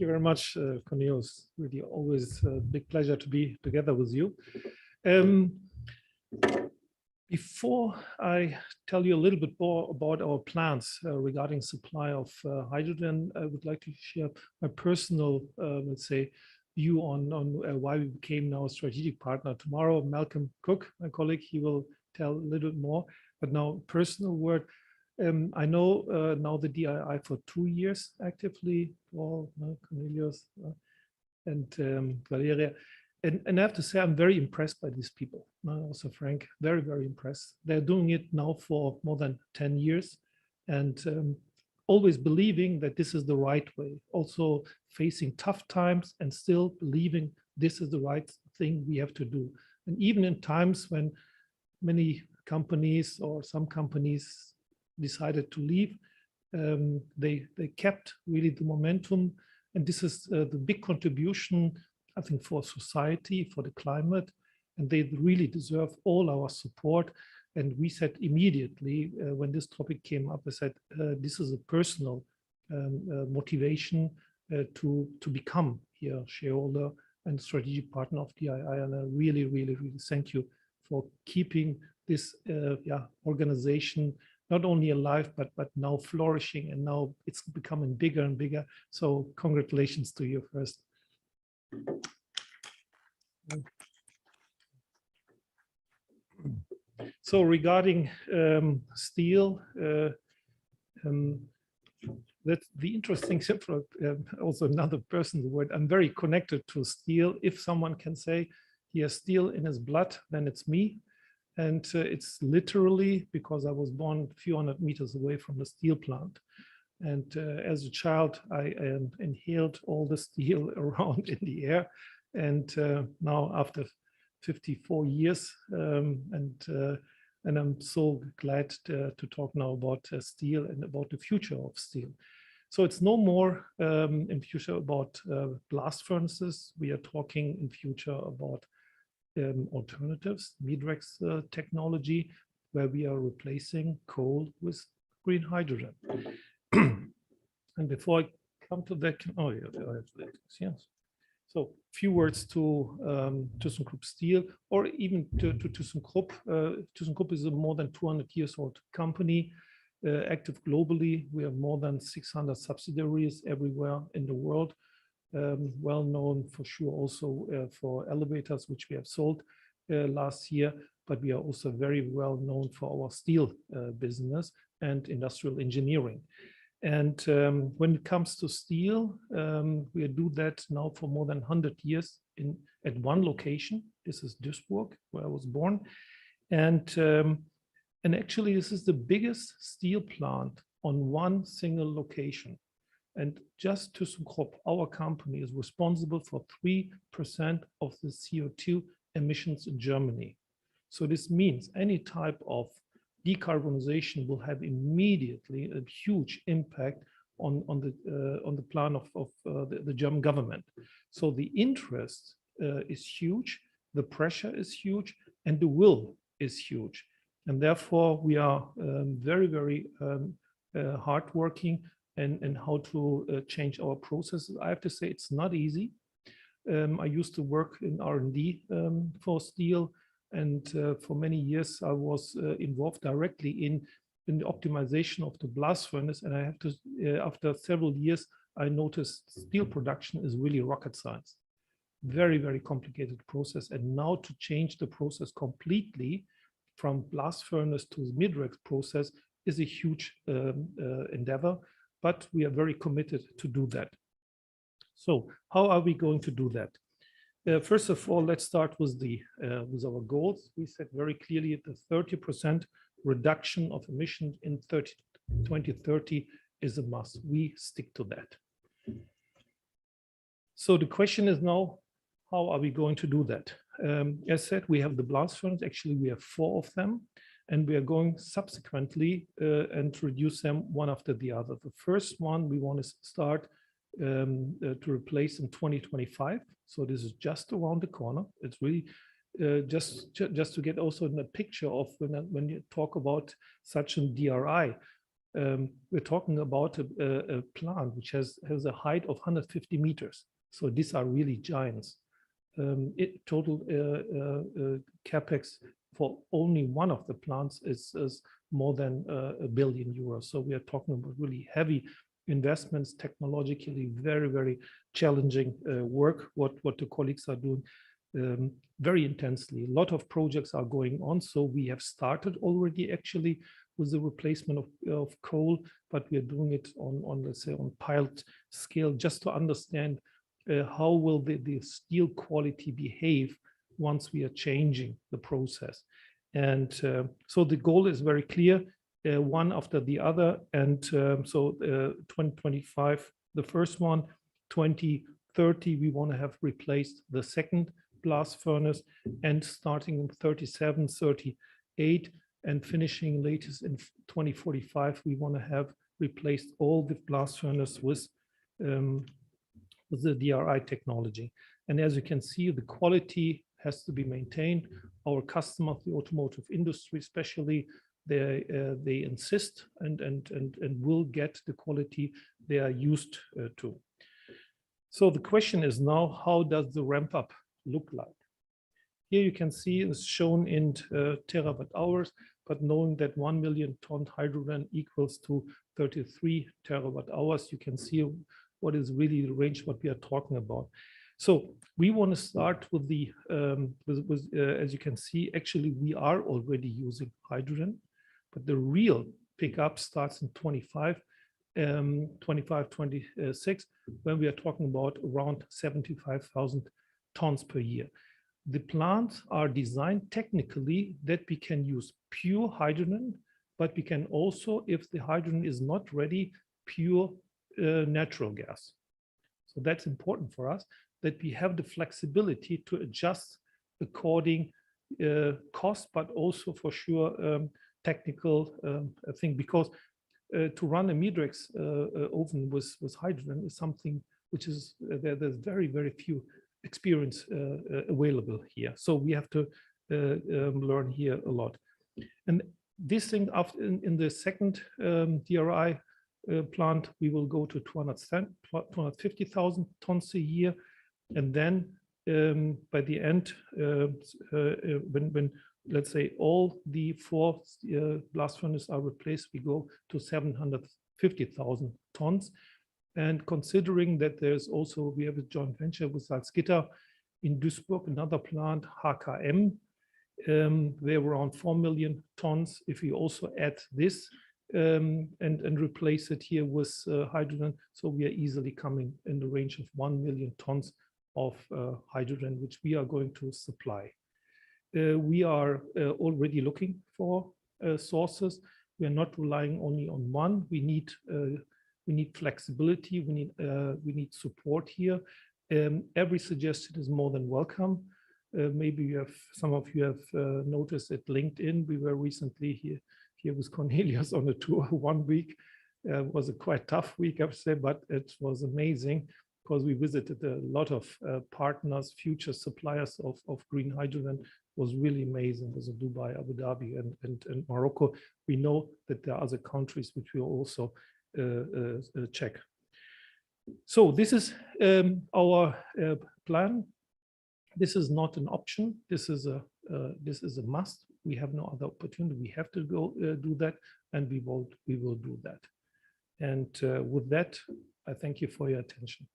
you very much, Cornelius. Really always a big pleasure to be together with you. Before I tell you a little bit more about our plans regarding supply of hydrogen, I would like to share my personal, let's say, view on why we became now a strategic partner. Tomorrow, Malcolm Cook, my colleague, he will tell a little bit more. But now, personal word. I know now the DII for 2 years actively, Paul, Cornelius, and Valeria. And I have to say, I'm very impressed by these people. Also, Frank, very, very impressed. They're doing it now for more than 10 years and always believing that this is the right way. Also facing tough times and still believing this is the right thing we have to do. And even in times when many companies or some companies decided to leave, they kept really the momentum. And this is the big contribution, I think, for society, for the climate, and they really deserve all our support. And we said immediately when this topic came up, I said, this is a personal motivation to become here shareholder and strategic partner of DII. And I really, really, really thank you for keeping this organization not only alive, but now flourishing, and now it's becoming bigger and bigger. So congratulations to you first. So regarding steel, that's the interesting thing. Also another person's word. I'm very connected to steel. If someone can say he has steel in his blood, then it's me. And it's literally because I was born a few hundred meters away from the steel plant. And as a child, I inhaled all the steel around in the air. And now after 54 years, and I'm so glad to talk now about steel and about the future of steel. So it's no more in future about blast furnaces. We are talking in future about alternatives, Midrex technology, where we are replacing coal with green hydrogen. And before I come to that, oh yeah, I have that, yes. So a few words to thyssenkrupp Steel, or even to thyssenkrupp. thyssenkrupp is a more than 200 years old company, active globally. We have more than 600 subsidiaries everywhere in the world. Well known for sure also for elevators, which we have sold last year, but we are also very well known for our steel business and industrial engineering. And when it comes to steel, we do that now for more than 100 years at one location. This is Duisburg, where I was born. And actually, this is the biggest steel plant on one single location. And just thyssenkrupp, our company, is responsible for 3% of the CO2 emissions in Germany. So this means any type of decarbonization will have immediately a huge impact on the plan of the German government. So the interest is huge, the pressure is huge, and the will is huge. And therefore, we are very, very hardworking and how to change our processes. I have to say it's not easy. I used to work in R&D for steel, and for many years I was involved directly in the optimization of the blast furnace. And I have to, after several years, I noticed steel production is really rocket science. Very, very complicated process. And now to change the process completely from blast furnace to the Midrex process is a huge endeavor. But we are very committed to do that. So how are we going to do that? First of all, let's start with our goals. We said very clearly the 30% reduction of emissions in 2030 is a must. We stick to that. So the question is now, how are we going to do that? As said, we have the blast furnace. Actually, we have 4 of them. And we are going subsequently and reduce them one after the other. The first one we want to start to replace in 2025. So this is just around the corner. It's really just to get also in a picture of when you talk about such a DRI. we're talking about a plant which has a height of 150 meters. So these are really giants. Total capex for only one of the plants is more than €1 billion. So we are talking about really heavy investments, technologically very, very challenging work, what the colleagues are doing very intensely. A lot of projects are going on. So we have started already actually with the replacement of coal, but we are doing it on let's say, on pilot scale, just to understand how will the steel quality behave once we are changing the process. And so the goal is very clear, one after the other. And so 2025, the first one, 2030, we want to have replaced the second blast furnace, and starting in 37, 38, and finishing latest in 2045, we want to have replaced all the blast furnace with the DRI technology. And as you can see, the quality has to be maintained. Our customers, the automotive industry especially, they insist and will get the quality they are used to. So the question is now, how does the ramp up look like? Here you can see it's shown in terawatt hours, but knowing that 1 million ton hydrogen equals to 33 terawatt hours, you can see what is really the range what we are talking about. So we want to start with the, as you can see, actually we are already using hydrogen, but the real pickup starts in 25, 26, when we are talking about around 75,000 tons per year. The plants are designed technically that we can use pure hydrogen, but we can also, if the hydrogen is not ready, pure natural gas. So that's important for us, that we have the flexibility to adjust according cost, but also for sure technical thing, because to run a Midrex oven with hydrogen is something which is there's very, very few experience available here. So we have to learn here a lot. And this thing after in the second DRI plant, we will go to 250,000 tons a year. And then by the end, when let's say all the 4 blast furnaces are replaced, we go to 750,000 tons. And considering that there's also, we have a joint venture with Salzgitter in Duisburg, another plant, HKM, they're around 4 million tons. If we also add this and replace it here with hydrogen, so we are easily coming in the range of 1 million tons of hydrogen, which we are going to supply. We are already looking for sources. We are not relying only on one. We need flexibility. We need support here. Every suggestion is more than welcome. Maybe some of you have noticed at LinkedIn. We were recently here with Cornelius on a tour 1 week. It was a quite tough week, I would say, but it was amazing because we visited a lot of partners, future suppliers of green hydrogen. It was really amazing. It was in Dubai, Abu Dhabi, and Morocco. We know that there are other countries which we also check. So this is our plan. This is not an option. This is a must. We have no other opportunity. We have to go do that, and we will do that. And with that, I thank you for your attention.